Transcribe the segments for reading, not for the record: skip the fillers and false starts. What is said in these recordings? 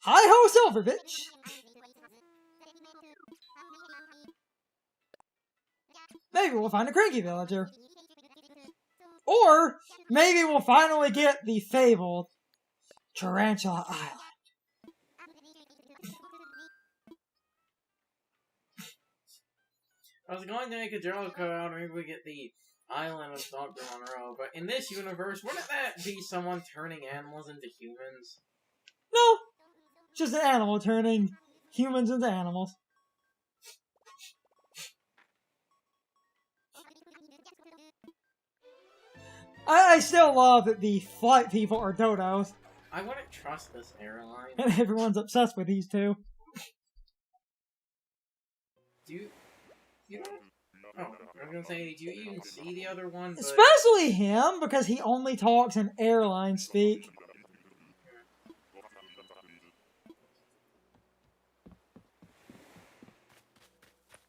Hi-ho, Silverbitch! Maybe we'll find a cranky villager. Or, maybe we'll finally get the fabled Tarantula Island. I was going to make a joke about maybe we get the island of Dr. Monroe, but in this universe, wouldn't that be someone turning animals into humans? No, just an animal turning humans into animals. I still love that the flight people are dodos. I wouldn't trust this airline. And everyone's obsessed with these two. Do you don't... Oh, I was gonna say, do you even see the other one? But... Especially him, because he only talks in airline speak.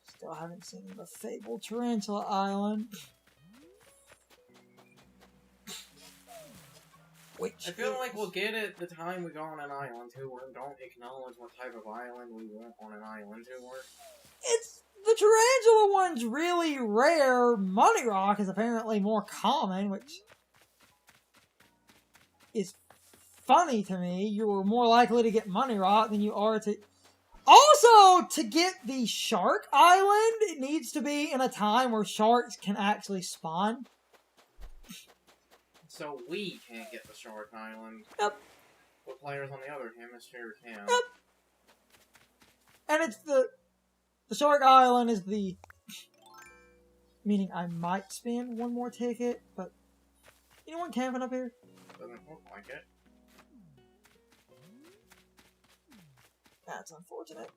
Still haven't seen the fabled Tarantula Island. I feel like we'll get it the time we go on an island tour and don't acknowledge what type of island we want on an island tour. It's... The Tarantula one's really rare. Money Rock is apparently more common, which is funny to me. You're more likely to get Money Rock than you are to... Also, to get the Shark Island, it needs to be in a time where sharks can actually spawn. So we can't get the Shark Island. Yep. But players on the other hemisphere can. Yep. And it's the Shark Island is the... Meaning I might spend one more ticket, but... Anyone camping up here? Doesn't look like it. That's unfortunate.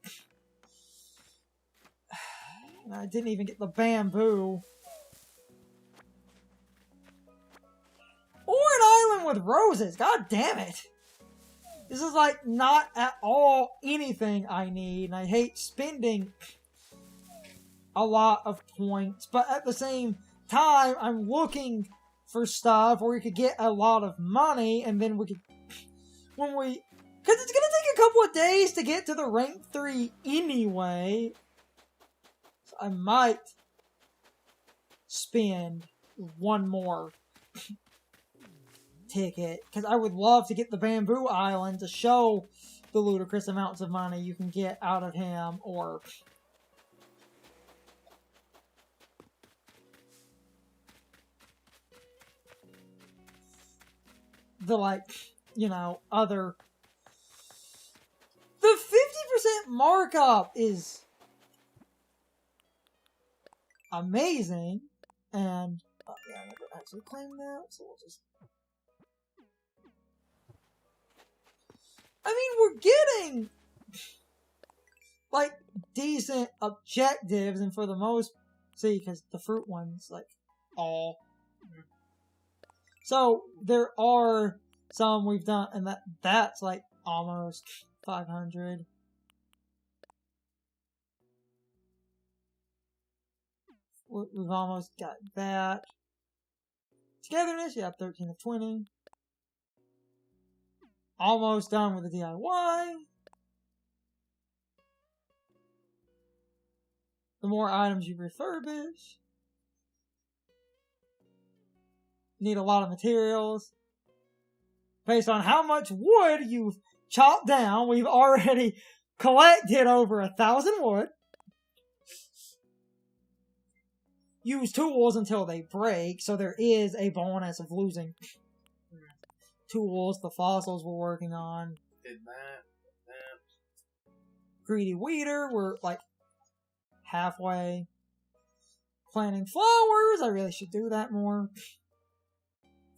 And I didn't even get the bamboo. Or an island with roses. God damn it. This is like not at all anything I need. And I hate spending a lot of points. But at the same time, I'm looking for stuff where we could get a lot of money. And then we could... Because it's going to take a couple of days to get to the rank 3 anyway. So I might spend one more ticket. Because I would love to get the Bamboo Island to show the ludicrous amounts of money you can get out of him. Or... the, like, you know, other... The 50% markup is amazing, and yeah, I never actually claimed that, so we'll just... I mean, we're getting, like, decent objectives, and for the most... See, because the fruit one's, like, all... So, there are some we've done, and that's, like, almost... 500. We've almost got that. Togetherness, yeah, 13 of 20. Almost done with the DIY. The more items you refurbish. You need a lot of materials. Based on how much wood you've chopped down, we've already collected over 1,000 wood. Use tools until they break, so there is a bonus of losing tools. The fossils we're working on. Did that. Greedy Weeder, we're like halfway. Planting flowers, I really should do that more.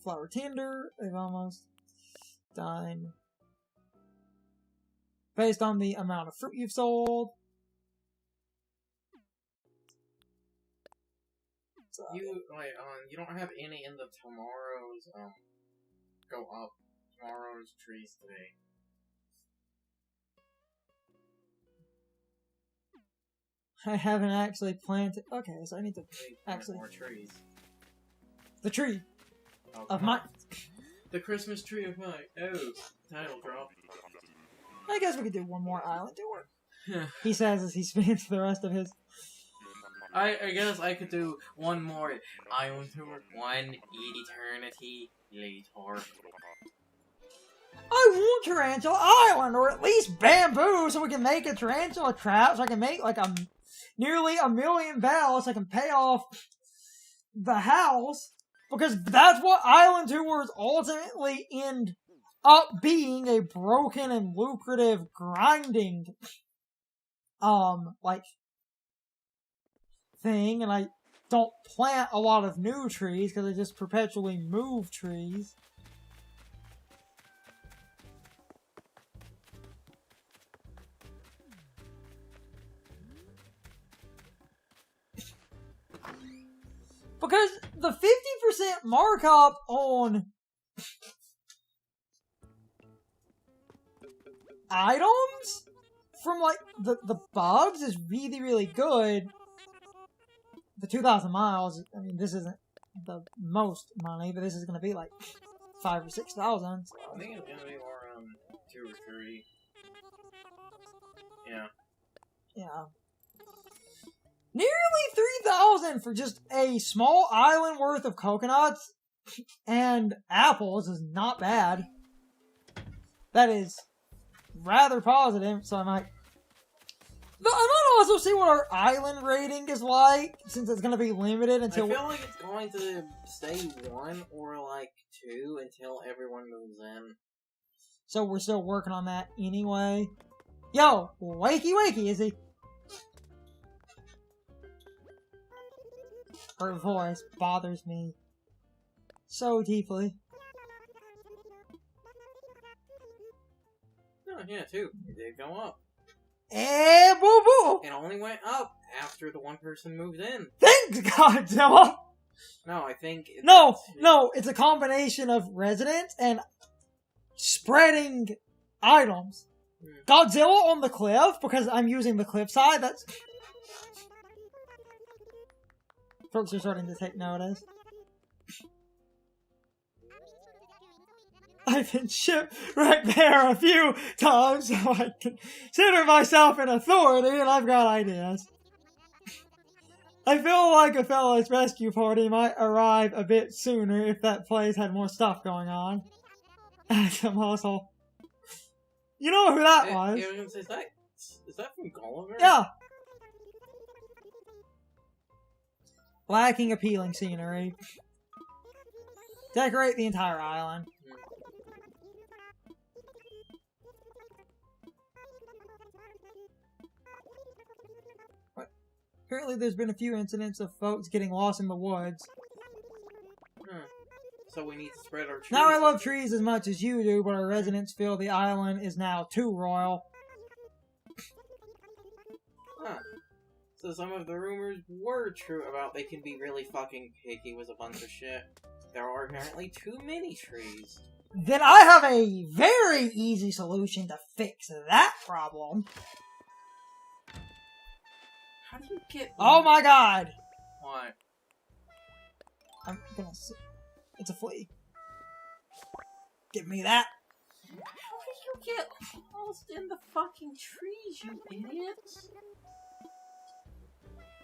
Flower Tender, they've almost done. Based on the amount of fruit you've sold. So, you don't have any in the tomorrow's go up tomorrow's trees today. I haven't actually planted. Okay, so I need to actually more trees. The tree Oh, of my. The Christmas tree of my title drop. I guess we could do one more island tour. He says as he spends the rest of his... I guess I could do one more island tour. One eternity later. I want Tarantula Island, or at least bamboo, so we can make a tarantula trap, so I can make like nearly $1 million bells, so I can pay off the house, because that's what island tours ultimately end up being, a broken and lucrative grinding, like, thing, and I don't plant a lot of new trees, because I just perpetually move trees. Because the 50% markup on items from, like, the bugs is really, really good. The 2,000 miles, I mean, this isn't the most money, but this is going to be, like, 5,000 or 6,000. So. I think it's going to be more around 2 or 3. Yeah. Yeah. Nearly 3,000 for just a small island worth of coconuts and apples is not bad. That is rather positive, so I might also see what our island rating is like, since it's going to be limited until... I feel like it's going to stay 1 or, like, 2 until everyone moves in. So we're still working on that anyway. Yo, wakey, is he? Her voice bothers me so deeply. Oh, yeah, 2. It did go up. Eh, boo boo! It only went up after the one person moved in. Thanks, Godzilla! No, I think... No, it's a combination of residents and spreading items. Godzilla on the cliff, because I'm using the cliffside, that's... Folks are starting to take notice. I've been shipwrecked there a few times, so I consider myself an authority, and I've got ideas. I feel like a fellow's rescue party might arrive a bit sooner if that place had more stuff going on. Some hustle. You know who that was? Is that from Gulliver? Yeah. Lacking appealing scenery. Decorate the entire island. Apparently there's been a few incidents of folks getting lost in the woods. So we need to spread our trees. Now I love trees as much as you do, but our residents feel the island is now too royal. Huh. So some of the rumors were true about they can be really fucking picky with a bunch of shit. There are apparently too many trees. Then I have a very easy solution to fix that problem. How do you get... Oh my god! What? I'm gonna... It's a flea. Give me that. How did you get lost in the fucking trees, you idiots?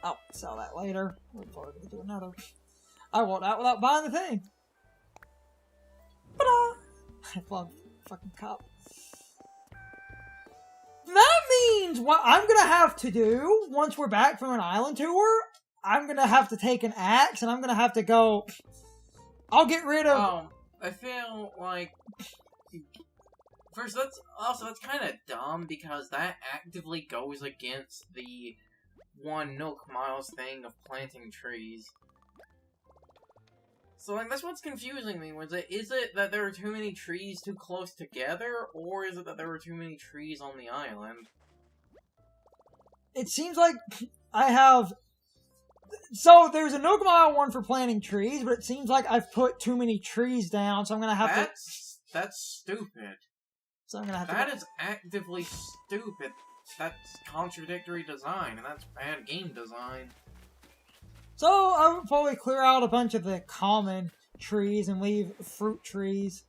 I'll sell that later. Look forward to do another. I walked out without buying the thing. Ta-da! I love fucking cop. That means what I'm gonna have to do once we're back from an island tour, I'm gonna have to take an axe and I'm gonna have to go. I'll get rid of. I feel like. First, that's kind of dumb because that actively goes against the 1 Nook Miles thing of planting trees. So, like, that's what's confusing me. Is it that there are too many trees too close together, or is it that there were too many trees on the island? It seems like I have... So, there's a Nook Mile one for planting trees, but it seems like I've put too many trees down, so I'm gonna have to... That's stupid. So I'm gonna have That is actively stupid. That's contradictory design, and that's bad game design. So, I would probably clear out a bunch of the common trees and leave fruit trees.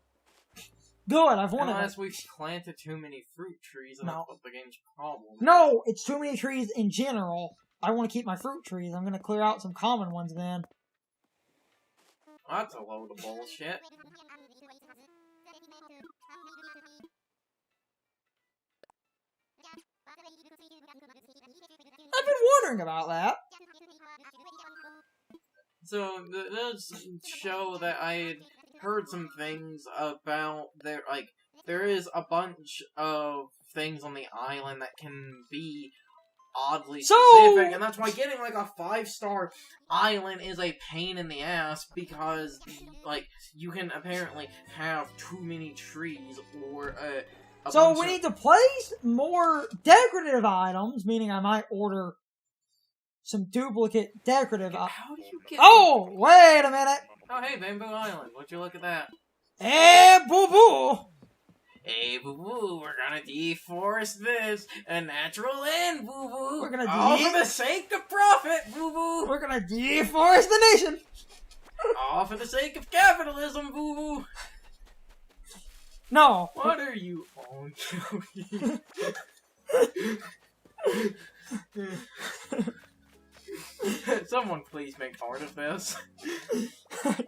Good, I've wanted Unless it. we've planted too many fruit trees, and No. that's what the game's problem. No, it's too many trees in general. I want to keep my fruit trees. I'm gonna clear out some common ones then. That's a load of bullshit. I've been wondering about that. So, this show that I had heard some things about, there is a bunch of things on the island that can be oddly specific, and that's why getting, like, a 5-star island is a pain in the ass, because, like, you can apparently have too many trees, or, So we need to place more decorative items, meaning I might order some duplicate decorative items. How do you get... Oh, wait a minute. Oh, hey, Bamboo Island, would you look at that? Hey, boo-boo. Hey, boo-boo, we're gonna deforest this. A natural end, boo-boo. We're gonna all for the sake of profit, boo-boo. We're gonna deforest the nation. All for the sake of capitalism, boo-boo. No. What are you on? Someone please make part of this. I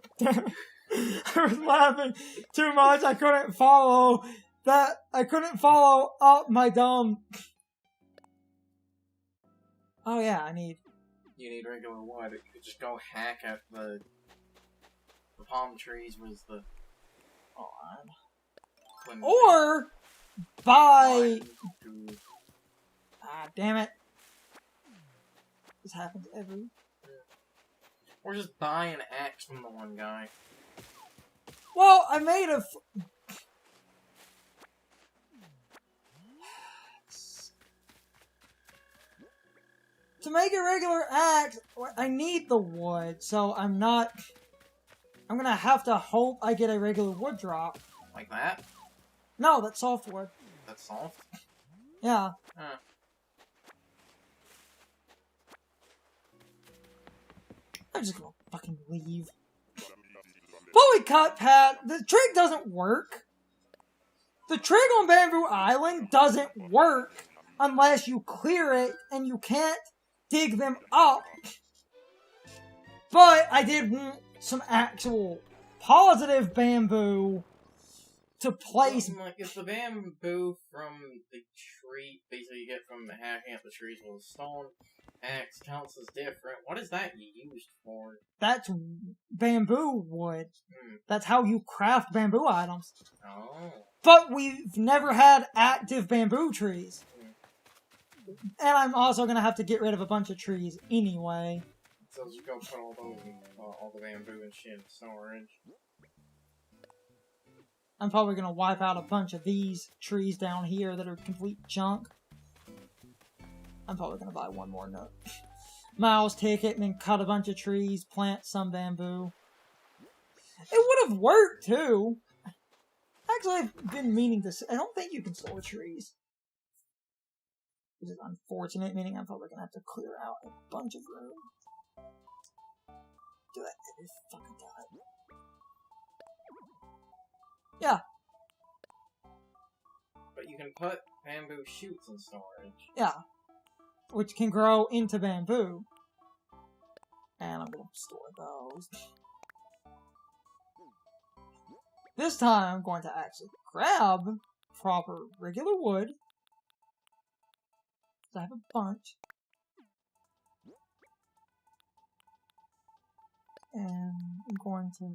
was laughing too much. I couldn't follow that. I couldn't follow up my dumb. Oh yeah, You need regular wood. You could just go hack at the palm trees. Was the or buy. Ah, damn it! This happens every. Or just buy an axe from the one guy. Well, I made a. To make a regular axe, I need the wood, so I'm gonna have to hope I get a regular wood drop. Like that? No, that's softwood. That's soft? Yeah. Huh. I'm just gonna fucking leave. Fully cut, Pat. The trick doesn't work. The trick on Bamboo Island doesn't work unless you clear it and you can't dig them up. But I did want some actual positive bamboo to place. Like, if the bamboo from the tree, basically you get from hacking up the trees with a stone axe counts as different, what is that used for? That's bamboo wood. That's how you craft bamboo items. Oh. But we've never had active bamboo trees. And I'm also gonna have to get rid of a bunch of trees anyway. So just go put all the bamboo and shit in storage. I'm probably gonna wipe out a bunch of these trees down here that are complete junk. I'm probably gonna buy one more nook. Miles ticket and then cut a bunch of trees, plant some bamboo. It would have worked too. Actually, I've been meaning to. I don't think you can store trees. Which is unfortunate, meaning I'm probably gonna have to clear out a bunch of room. Do that every fucking time. Yeah. But you can put bamboo shoots in storage. Yeah. Which can grow into bamboo. And I'm gonna store those. This time I'm going to actually grab proper regular wood. I have a bunch. And I'm going to...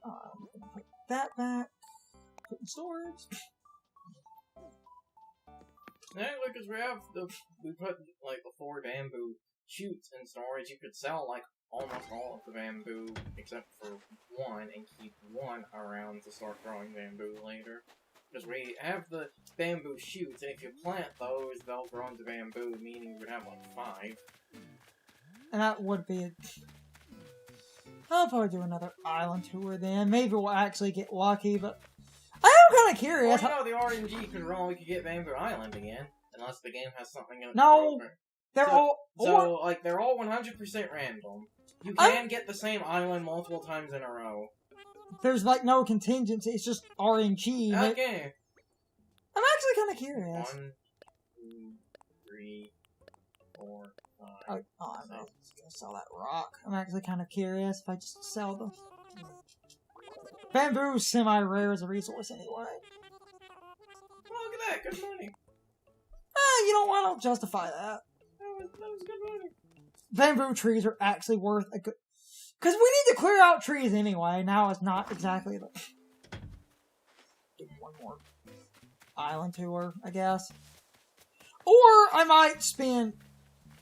I'm going to put that back. Put in storage. Yeah, because we put like the 4 bamboo shoots in storage. You could sell like almost all of the bamboo except for one and keep one around to start growing bamboo later. Because we have the bamboo shoots, and if you plant those, they'll grow into bamboo, meaning you would have like 5. And that would be a... I'll probably do another island tour then. Maybe we'll actually get lucky, but I am kind of curious. Well, you know, the RNG could roll, we could get Bamboo Island again. Unless the game has something in it. No! They're all... So, like, they're all 100% random. You can get the same island multiple times in a row. There's like no contingency, it's just RNG. Okay. I'm actually kind of curious. 1, 2, 3, 4, 5. Oh, I'm gonna sell that rock. I'm actually kind of curious if I just sell the bamboo. Semi-rare as a resource anyway. Oh, look at that, good money. You know what? I'll justify that. That was good money. Bamboo trees are actually worth a good. Because we need to clear out trees anyway. Now it's not exactly the. Give one more island tour, I guess. Or I might spend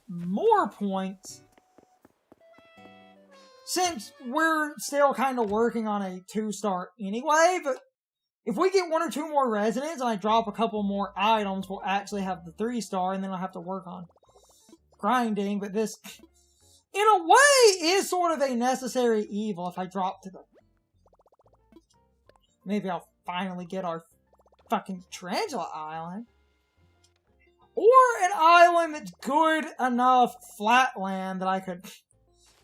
more points. Since we're still kind of working on a 2-star anyway, but if we get 1 or 2 more residents and I drop a couple more items, we'll actually have the 3-star, and then I'll have to work on grinding, but this, in a way, is sort of a necessary evil if I drop to the... Maybe I'll finally get our fucking Tarantula Island. Or an island that's good enough flatland that I could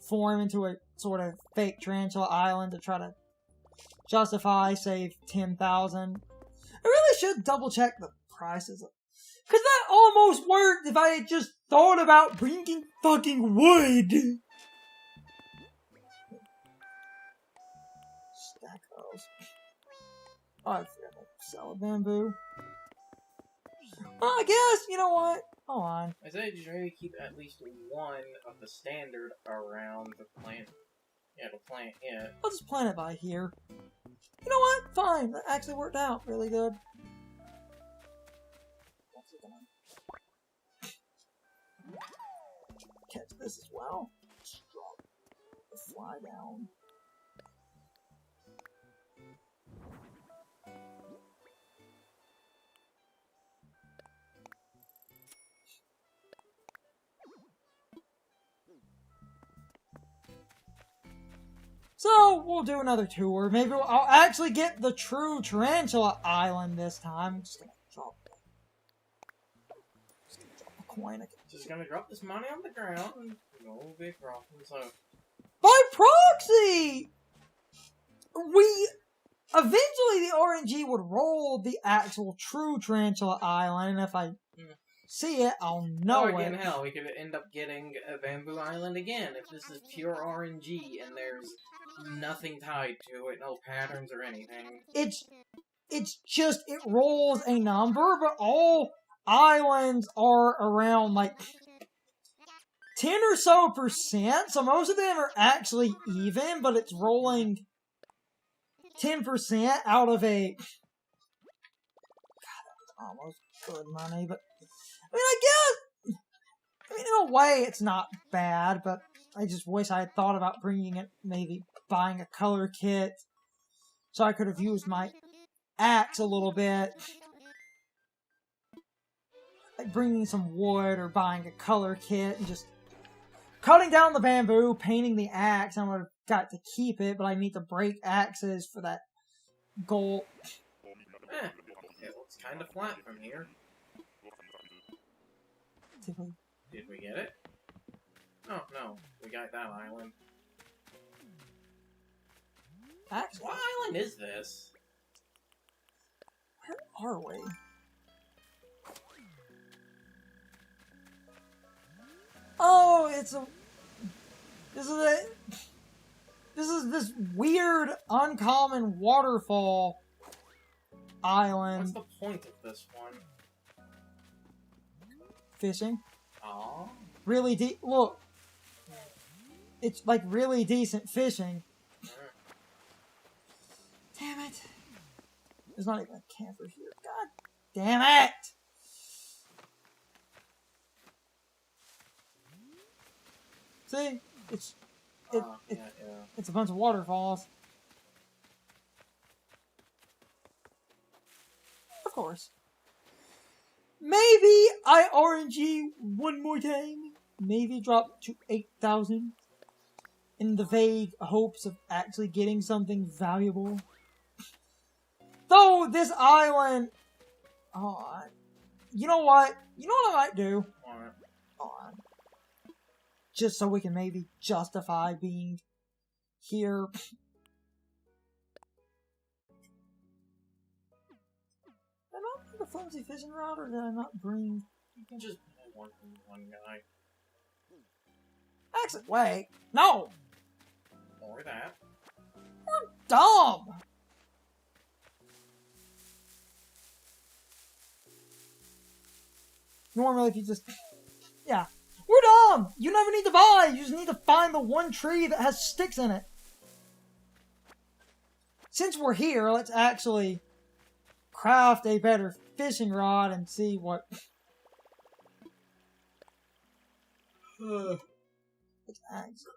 form into a sort of fake Tarantula Island to try to justify, save 10,000. I really should double check the prices. Because that almost worked if I had just thought about bringing fucking wood. Stack those. Oh, I forgot to sell a bamboo. Well, I guess, you know what? Hold on. I said you should maybe keep at least 1 of the standard around the plant. Yeah, the plant, yeah. I'll just plant it by here. You know what? Fine. That actually worked out really good. Catch this as well. Just drop the fly down. So, we'll do another tour. Maybe I'll actually get the true Tarantula Island this time. I'm just gonna drop a coin again. Just gonna drop this money on the ground and no big problem, so... By proxy! Eventually the RNG would roll the actual true Tarantula Island, and if I see it, I'll know it. Again, hell, we could end up getting a Bamboo Island again if this is pure RNG and there's nothing tied to it, no patterns or anything. It's just, it rolls a number, but all islands are around, like, 10 or so %, so most of them are actually even, but it's rolling 10% out of a... God, that was almost good money, but... I mean, I guess... I mean, in a way, it's not bad, but I just wish I had thought about bringing it, maybe buying a color kit, so I could have used my axe a little bit. Like bringing some wood or buying a color kit and just cutting down the bamboo, painting the axe. I would have got to keep it, but I need to break axes for that goal. It looks kind of flat from here. Did we get it? Oh, no. We got that island. Axe? What island is this? Where are we? Oh, it's a... This is this weird, uncommon waterfall island. What's the point of this one? Fishing. Aww. Really deep. Look. It's like really decent fishing. Damn it. There's not even a camper here. God damn it! See? It's a bunch of waterfalls. Of course. Maybe I RNG one more time. Maybe drop to 8,000. In the vague hopes of actually getting something valuable. Though this island... Oh, you know what? You know what I might do? Hold on. just so we can maybe justify being here. Did I not bring the flimsy fishing rod, or did I not bring... You can just one guy. Actually, wait. No! Or that. Dumb! Normally, if you just... Yeah. We're dumb! You never need to buy! You just need to find the one tree that has sticks in it. Since we're here, let's actually craft a better fishing rod and see what... Let's actually...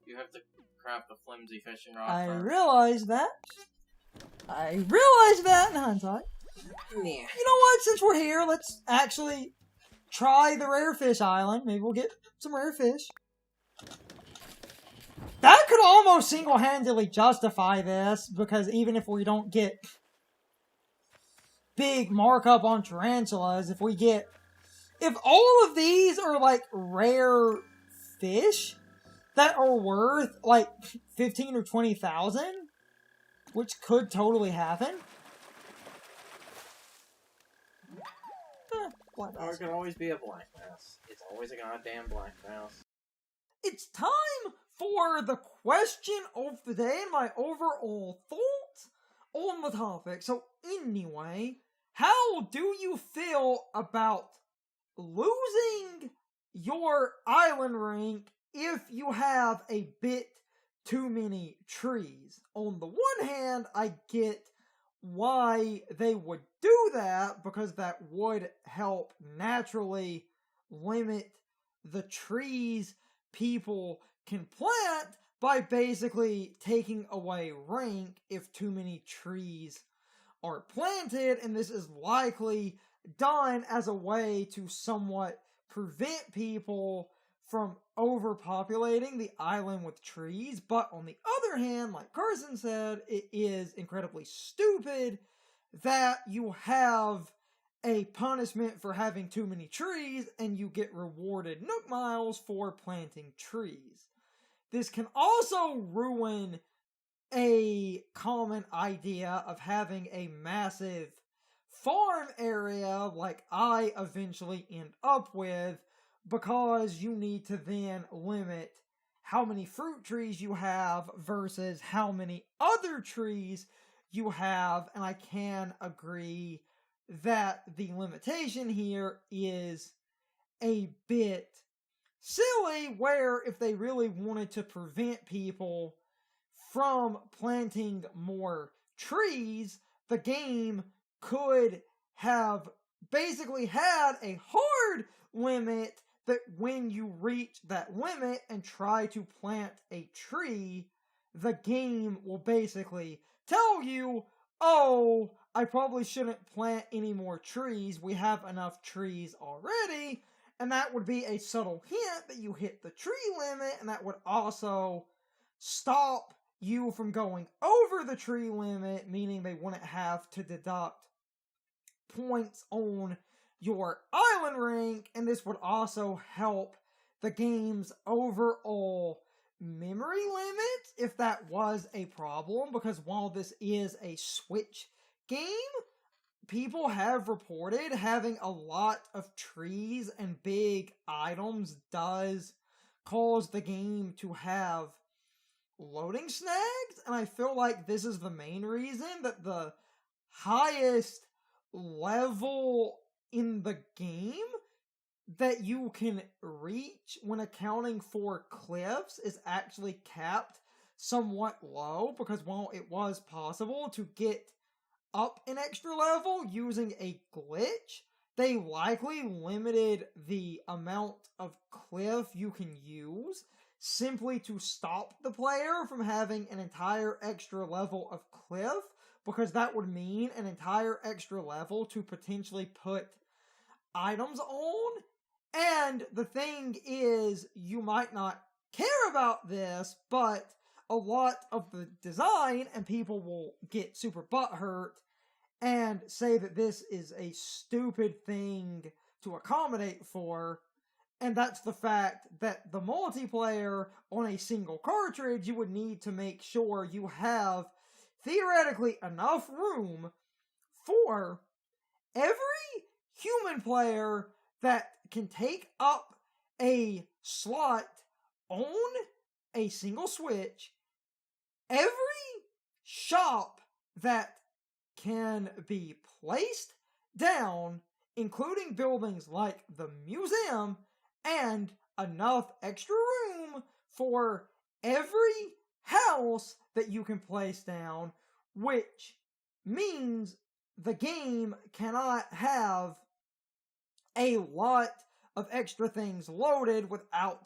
You have to craft the flimsy fishing rod I first. realize that. I realize that in hindsight. Yeah. You know what? Since we're here, let's actually try the rare fish island. Maybe we'll get some rare fish. That could almost single-handedly justify this, because even if we don't get big markup on tarantulas, if all of these are like rare fish that are worth like 15 or 20,000, which could totally happen. Or it could always be a black mouse. It's always a goddamn black mouse. It's time for the question of the day and my overall thoughts on the topic. So anyway, how do you feel about losing your island rank if you have a bit too many trees? On the one hand, I get why they would do that, because that would help naturally limit the trees people can plant by basically taking away rank if too many trees are planted, and this is likely done as a way to somewhat prevent people from overpopulating the island with trees. But on the other hand, like Carson said, it is incredibly stupid that you have a punishment for having too many trees and you get rewarded Nook Miles for planting trees. This can also ruin a common idea of having a massive farm area like I eventually end up with, because you need to then limit how many fruit trees you have versus how many other trees you have, and I can agree that the limitation here is a bit silly, where if they really wanted to prevent people from planting more trees, the game could have basically had a hard limit that when you reach that limit and try to plant a tree, the game will basically tell you, oh, I probably shouldn't plant any more trees, we have enough trees already, and that would be a subtle hint that you hit the tree limit, and that would also stop you from going over the tree limit, meaning they wouldn't have to deduct points on your island rank, and this would also help the game's overall memory limit, if that was a problem, because while this is a Switch game, people have reported having a lot of trees and big items does cause the game to have loading snags, and I feel like this is the main reason that the highest level in the game that you can reach when accounting for cliffs is actually capped somewhat low, because while it was possible to get up an extra level using a glitch, they likely limited the amount of cliff you can use simply to stop the player from having an entire extra level of cliff, because that would mean an entire extra level to potentially put items on. And the thing is, you might not care about this, but a lot of the design, and people will get super butthurt and say that this is a stupid thing to accommodate for, And that's the fact that the multiplayer on a single cartridge, you would need to make sure you have theoretically enough room for every human player that can take up a slot on a single Switch, every shop that can be placed down, including buildings like the museum, and enough extra room for every house that you can place down, which means the game cannot have a lot of extra things loaded without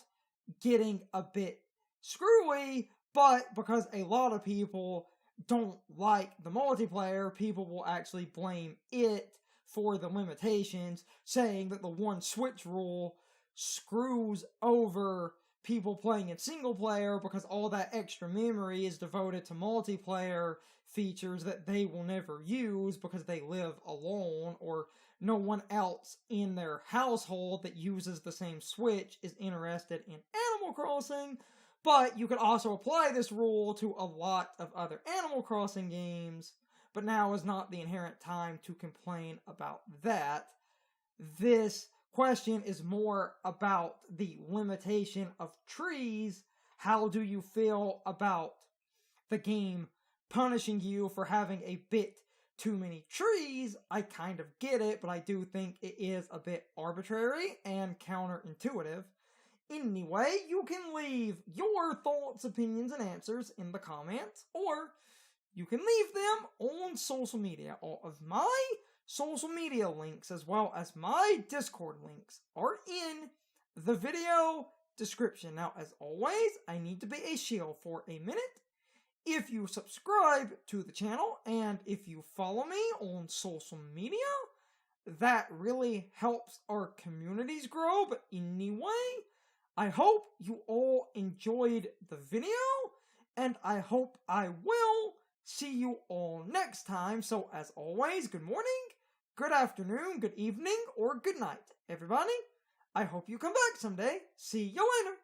getting a bit screwy, but because a lot of people don't like the multiplayer, people will actually blame it for the limitations, saying that the one Switch rule screws over people playing in single player because all that extra memory is devoted to multiplayer features that they will never use because they live alone, or no one else in their household that uses the same Switch is interested in Animal Crossing. But you could also apply this rule to a lot of other Animal Crossing games, but now is not the inherent time to complain about that. This question is more about the limitation of trees. How do you feel about the game punishing you for having a bit too many trees? I kind of get it, but I do think it is a bit arbitrary and counterintuitive. Anyway, you can leave your thoughts, opinions, and answers in the comments, or you can leave them on social media. All of my social media links, as well as my Discord links, are in the video description. Now, as always, I need to be a shield for a minute. If you subscribe to the channel, and if you follow me on social media, that really helps our communities grow. But anyway, I hope you all enjoyed the video, and I hope I will see you all next time. So as always, good morning, good afternoon, good evening, or good night, everybody. I hope you come back someday. See you later.